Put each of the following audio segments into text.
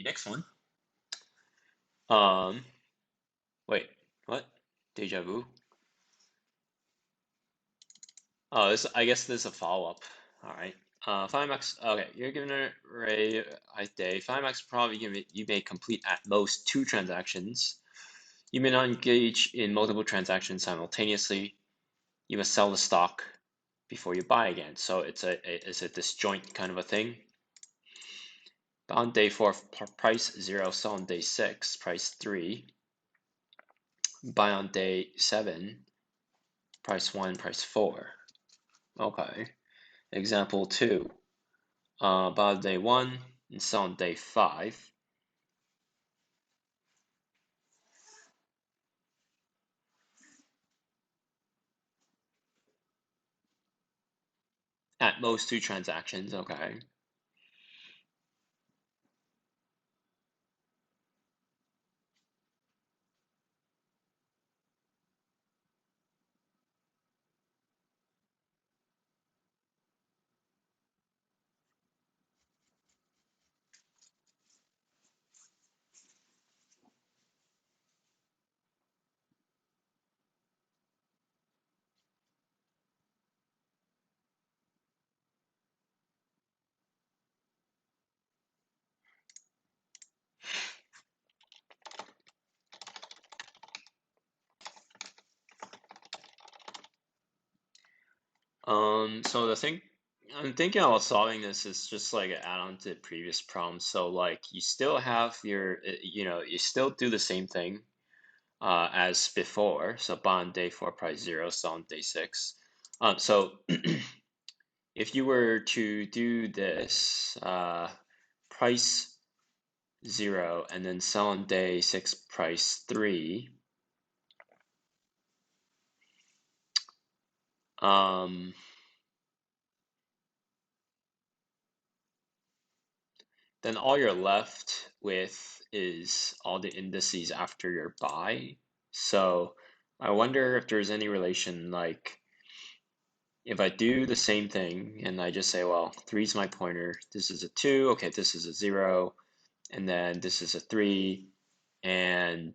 next one. Wait, what? Deja vu? Oh, I guess this is a follow-up. All right. Find max. Okay, you're given an array day. Find max probably you may complete at most 2 transactions. You may not engage in multiple transactions simultaneously. You must sell the stock before you buy again. So it's a disjoint kind of a thing. On day 4, price 0, sell on day 6, price 3. Buy on day 7, price 1, price 4. Okay. Example 2. Buy on day 1 and sell on day 5. At most 2 transactions, okay. So the thing I'm thinking about solving this is just like an add-on to the previous problem. So like you still have your, you still do the same thing as before. So buy on day 4, price 0, sell on day 6. So if you were to do this, price 0 and then sell on day 6, price 3. Then all you're left with is all the indices after your buy. So I wonder if there's any relation, like if I do the same thing and I just say, well, 3 is my pointer, this is a 2, okay, this is a 0, and then this is a 3, and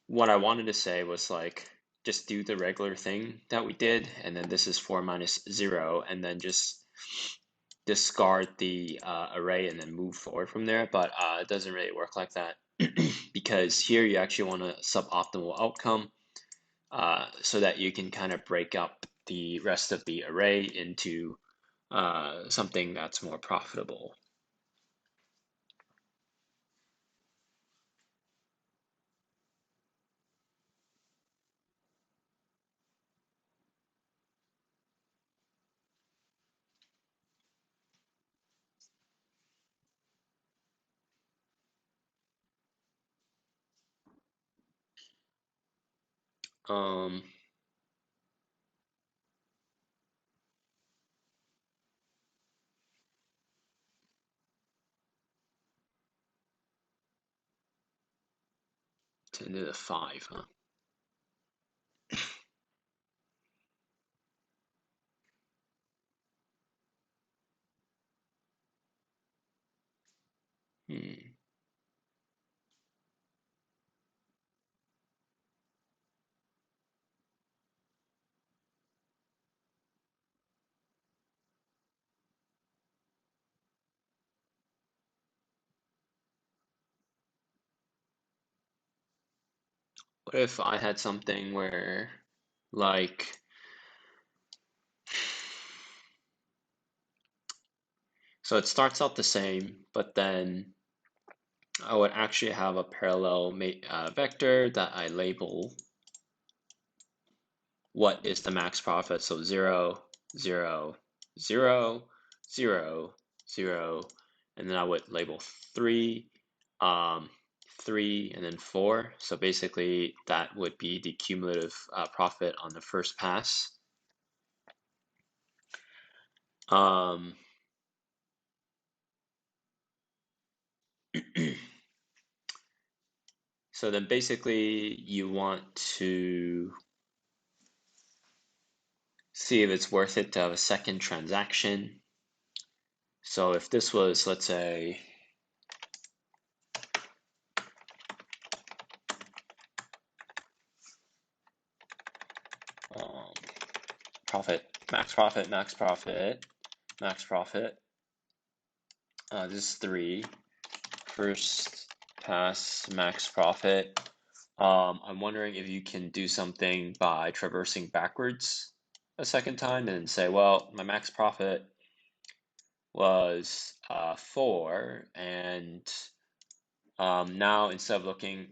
what I wanted to say was like, just do the regular thing that we did, and then this is 4 minus 0, and then just discard the array and then move forward from there, but it doesn't really work like that because here you actually want a suboptimal outcome so that you can kind of break up the rest of the array into something that's more profitable. Um, 10 to the 5, huh? Hmm. What if I had something where, like, so it starts out the same, but then I would actually have a parallel vector that I label what is the max profit. So 0, 0, 0, 0, 0, and then I would label 3, 3, and then 4. So basically that would be the cumulative profit on the first pass. So then basically you want to see if it's worth it to have a second transaction. So if this was, let's say, profit, max profit, max profit, max profit. This is 3. First pass, max profit. I'm wondering if you can do something by traversing backwards a second time and say, well, my max profit was 4, and now instead of looking,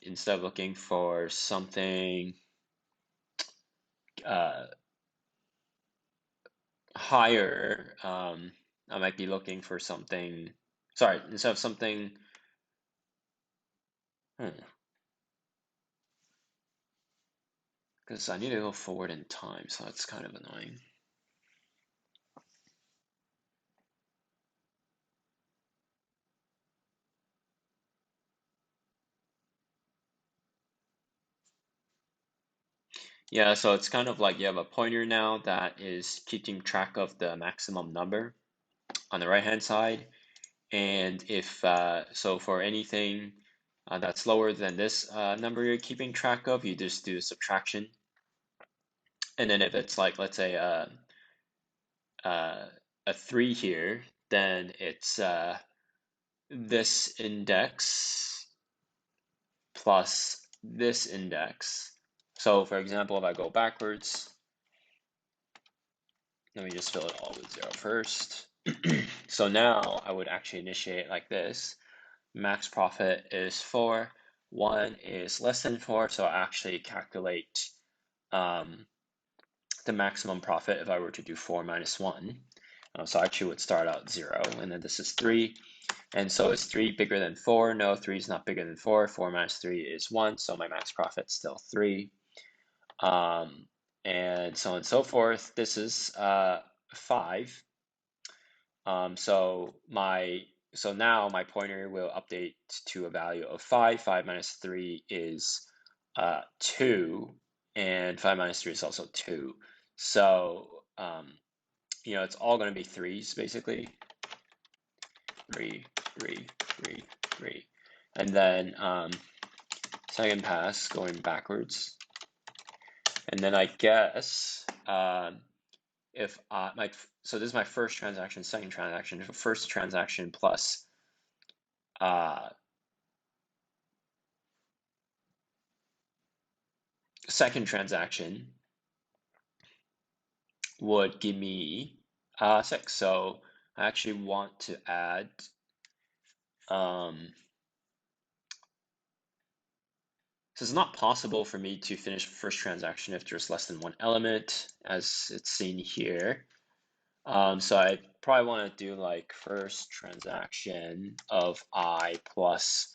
instead of looking for something higher, I might be looking for something, sorry, instead of something, because I need to go forward in time, so that's kind of annoying. Yeah, so it's kind of like you have a pointer now that is keeping track of the maximum number on the right-hand side. And if, so for anything that's lower than this number you're keeping track of, you just do subtraction. And then if it's like, let's say, a 3 here, then it's this index plus this index. So for example, if I go backwards, let me just fill it all with 0 first. So now I would actually initiate like this. Max profit is 4, 1 is less than 4, so I actually calculate the maximum profit if I were to do 4 minus 1. So I actually would start out 0, and then this is 3. And so is 3 bigger than 4? No, 3 is not bigger than 4. 4 minus 3 is 1, so my max profit is still 3. And so on and so forth. This is 5. So now my pointer will update to a value of 5. 5 minus 3 is 2, and 5 minus 3 is also 2. So, it's all going to be 3s, basically. 3, 3, 3, 3. And then second pass, going backwards. And then I guess if so this is my first transaction, second transaction, first transaction plus second transaction would give me 6. So I actually want to add so it's not possible for me to finish first transaction if there's less than one element, as it's seen here. So I probably want to do like first transaction of I plus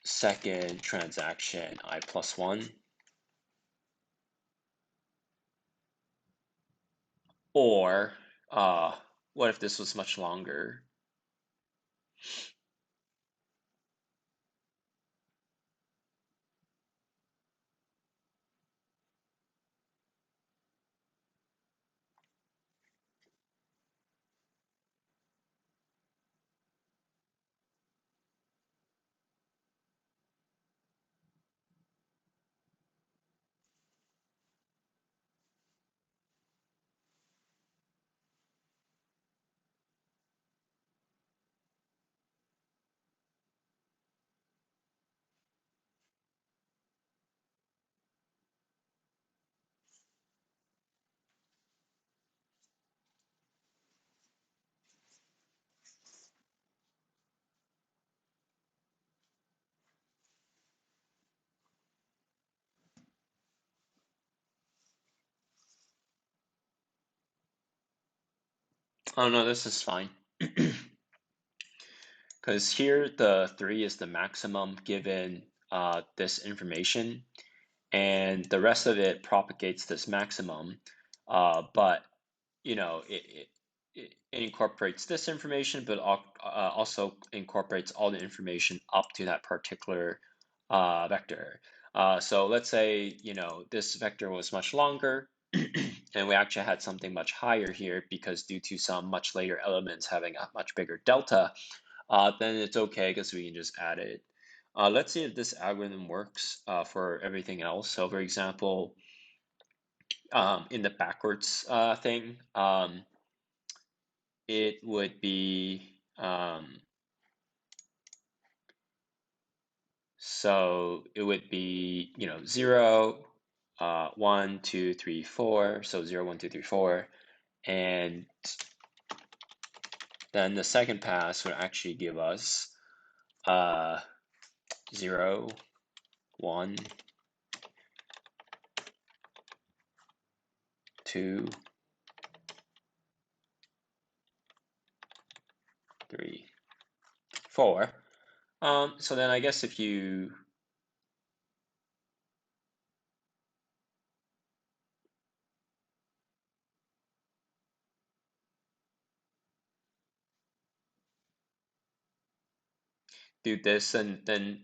second transaction I plus 1. Or what if this was much longer? Oh no, this is fine. Because here the 3 is the maximum given this information, and the rest of it propagates this maximum, but it incorporates this information, but also incorporates all the information up to that particular vector. So let's say this vector was much longer, and we actually had something much higher here because due to some much later elements having a much bigger delta, then it's okay because we can just add it. Let's see if this algorithm works for everything else. So for example, in the backwards thing, it would be, so it would be, 0, 1, 2, 3, 4. So 0, 1, 2, 3, 4. And then the second pass would actually give us 0, 1, 2, 3, 4. So then I guess if you do this, and then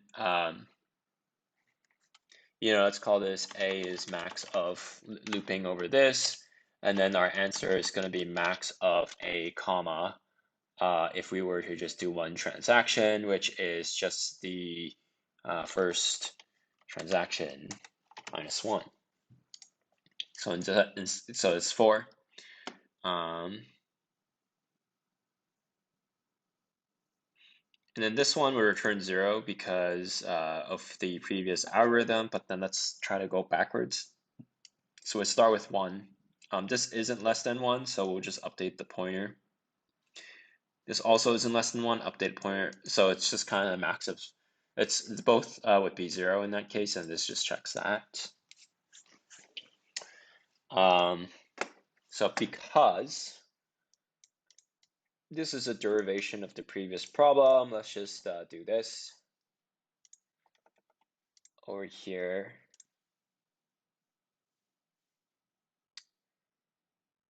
let's call this A is max of looping over this, and then our answer is going to be max of A comma if we were to just do one transaction, which is just the first transaction minus 1. So so it's 4. And then this one will return 0 because of the previous algorithm, but then let's try to go backwards. So we start with 1. This isn't less than 1, so we'll just update the pointer. This also isn't less than 1, update pointer. So it's just kind of the max of, it's both would be 0 in that case, and this just checks that. So because this is a derivation of the previous problem, let's just do this over here.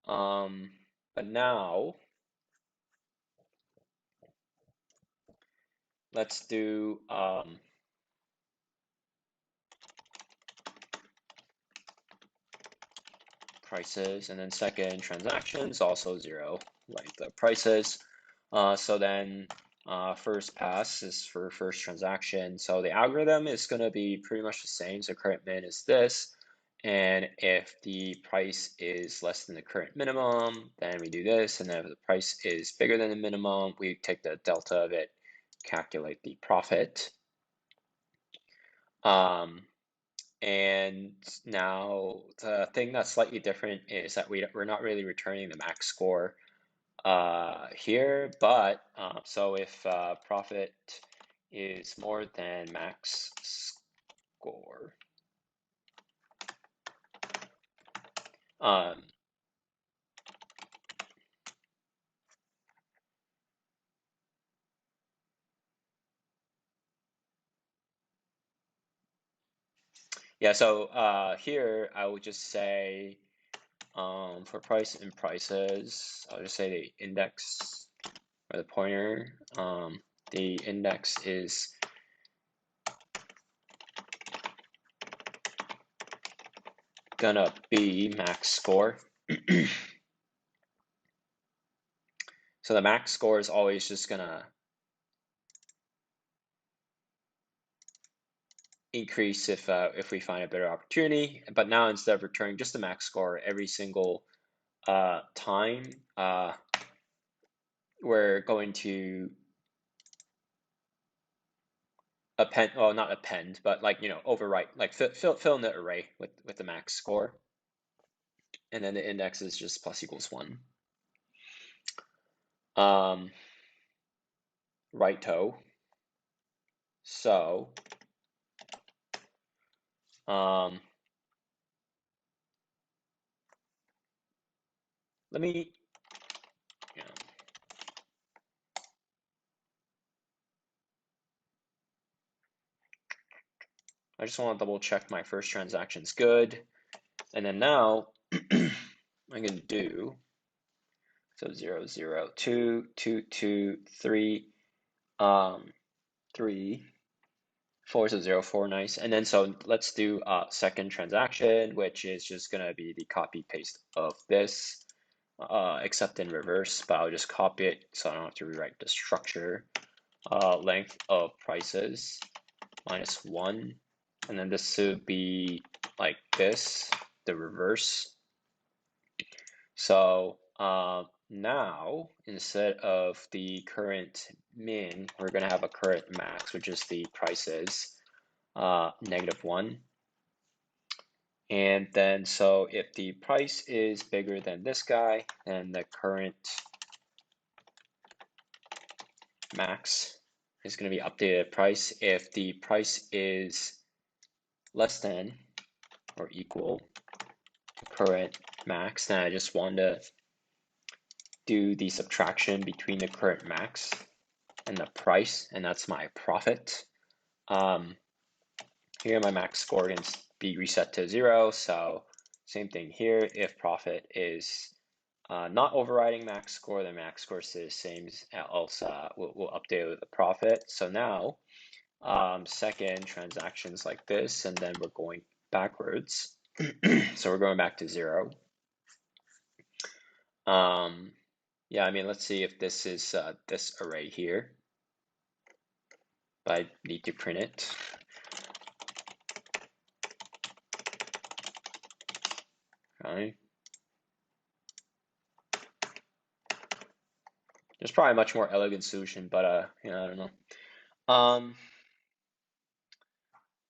But now let's do prices, and then second transactions also 0, like the prices. So then first pass is for first transaction. So the algorithm is going to be pretty much the same. So current min is this. And if the price is less than the current minimum, then we do this. And then if the price is bigger than the minimum, we take the delta of it, calculate the profit. And now the thing that's slightly different is that we're not really returning the max score here, but so if profit is more than max score, yeah, so here I would just say for price and prices, I'll just say the index or the pointer, the index is gonna be max score. So the max score is always just gonna increase if we find a better opportunity. But now instead of returning just the max score every single time, we're going to append, well, not append, but like, overwrite, like fill in the array with the max score. And then the index is just plus equals 1. Righto. So let me, I just want to double check my first transaction's good. And then now I'm going to do, so 0, 0, 2, 2, 2, 3, 3, 4 to 0, 4, nice. And then so let's do second transaction, which is just gonna be the copy paste of this, except in reverse, but I'll just copy it so I don't have to rewrite the structure. Length of prices minus 1, and then this would be like this, the reverse. So now instead of the current min, we're going to have a current max, which is the prices, -1. And then so if the price is bigger than this guy, then the current max is going to be updated price. If the price is less than or equal to current max, then I just want to do the subtraction between the current max and the price, and that's my profit. Here my max score can be reset to 0, so same thing here. If profit is not overriding max score, the max score stays the same, else we'll update with the profit. So now second transactions like this, and then we're going backwards. So we're going back to 0. Yeah, I mean, let's see if this is this array here, but I need to print it. Okay. There's probably a much more elegant solution, but you know, I don't know.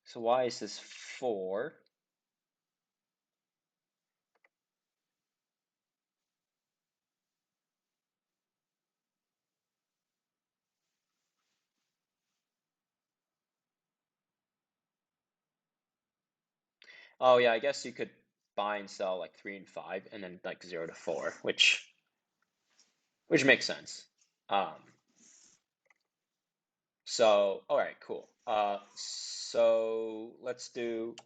So why is this 4? Oh yeah, I guess you could buy and sell like 3 and 5, and then like 0 to 4, which makes sense. So all right, cool. So let's do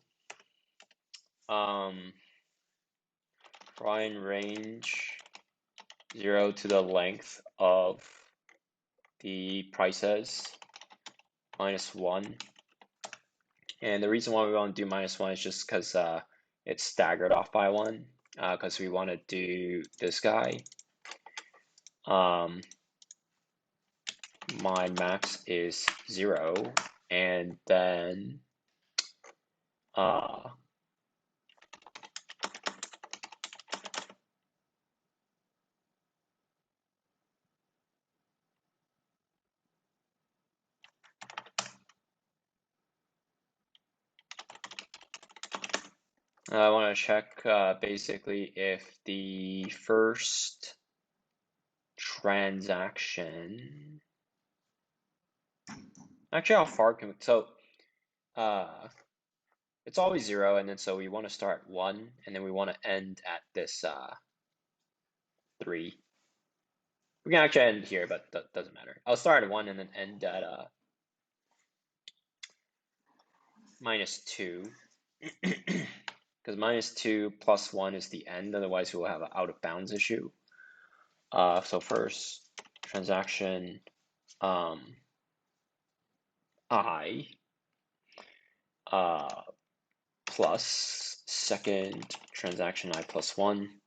find range 0 to the length of the prices -1. And the reason why we want to do -1 is just because it's staggered off by 1, because we want to do this guy. My max is 0, and then I want to check basically if the first transaction, actually how far can we, so it's always 0, and then so we want to start at 1, and then we want to end at this 3. We can actually end here, but that doesn't matter. I'll start at 1 and then end at -2. Because -2 plus 1 is the end, otherwise we'll have an out of bounds issue. So first transaction I plus second transaction I plus 1.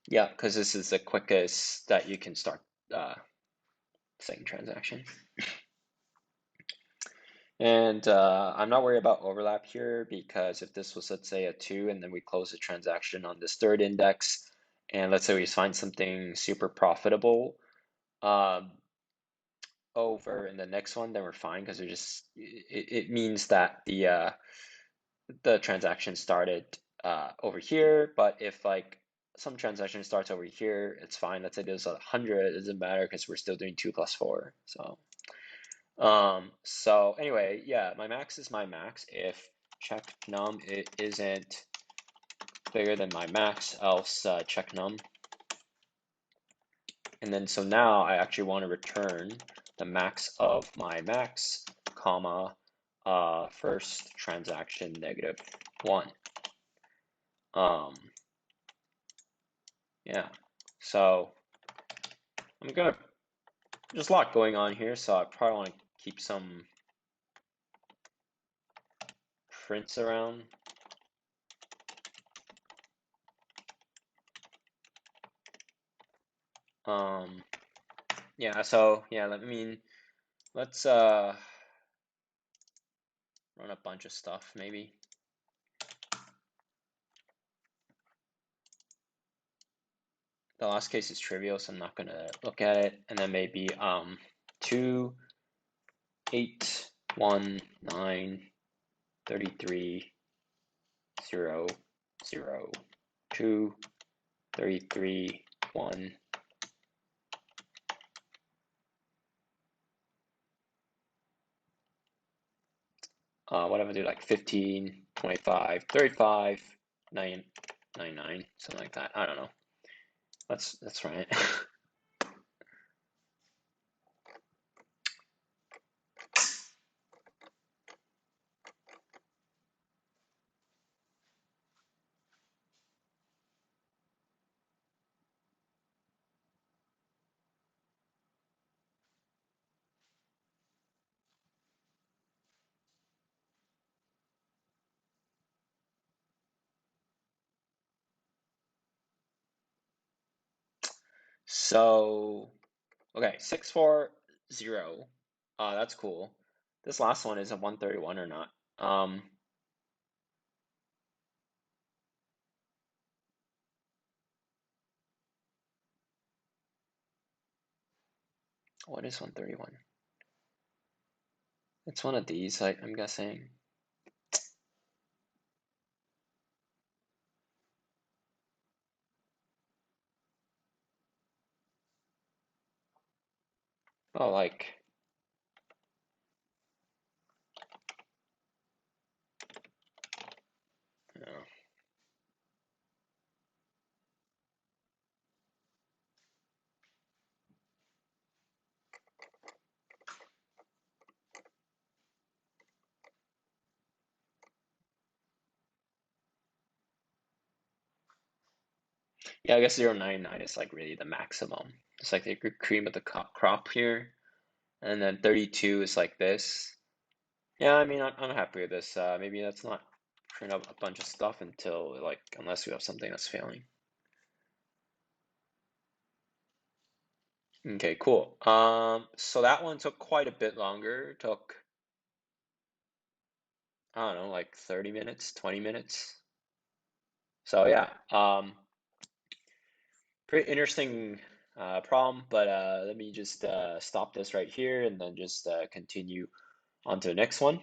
Yeah, because this is the quickest that you can start second transaction. And I'm not worried about overlap here, because if this was, let's say, a 2, and then we close the transaction on this third index, and let's say we find something super profitable over in the next one, then we're fine, because it means that the transaction started over here. But if like some transaction starts over here, it's fine. Let's say there's 100, it doesn't matter because we're still doing 2 plus 4. So anyway, yeah, my max is my max. If check num it isn't bigger than my max, else check num. And then so now I actually want to return the max of my max, comma, first transaction -1. Yeah, so I'm gonna, there's a lot going on here, so I probably want to keep some prints around. Yeah, so yeah, let's run a bunch of stuff maybe. The last case is trivial, so I'm not gonna look at it. And then maybe 2, 8, 1, 9, 33, 0, 0, 2, 33, 1. Whatever, do like 15, 25, 35, 9, 99, something like that. I don't know. That's right. So, okay, 640. That's cool. This last one is a 131 or not. What is 131? It's one of these, I'm guessing. Oh, like, no. Yeah, I guess 0.99 is like really the maximum. It's like the cream of the crop here. And then 32 is like this. Yeah, I mean, I'm happy with this. Maybe let's not print up a bunch of stuff until, like, unless we have something that's failing. Okay, cool. So that one took quite a bit longer. Took, I don't know, like 30 minutes, 20 minutes. So yeah, pretty interesting problem, but let me just stop this right here and then just continue on to the next one.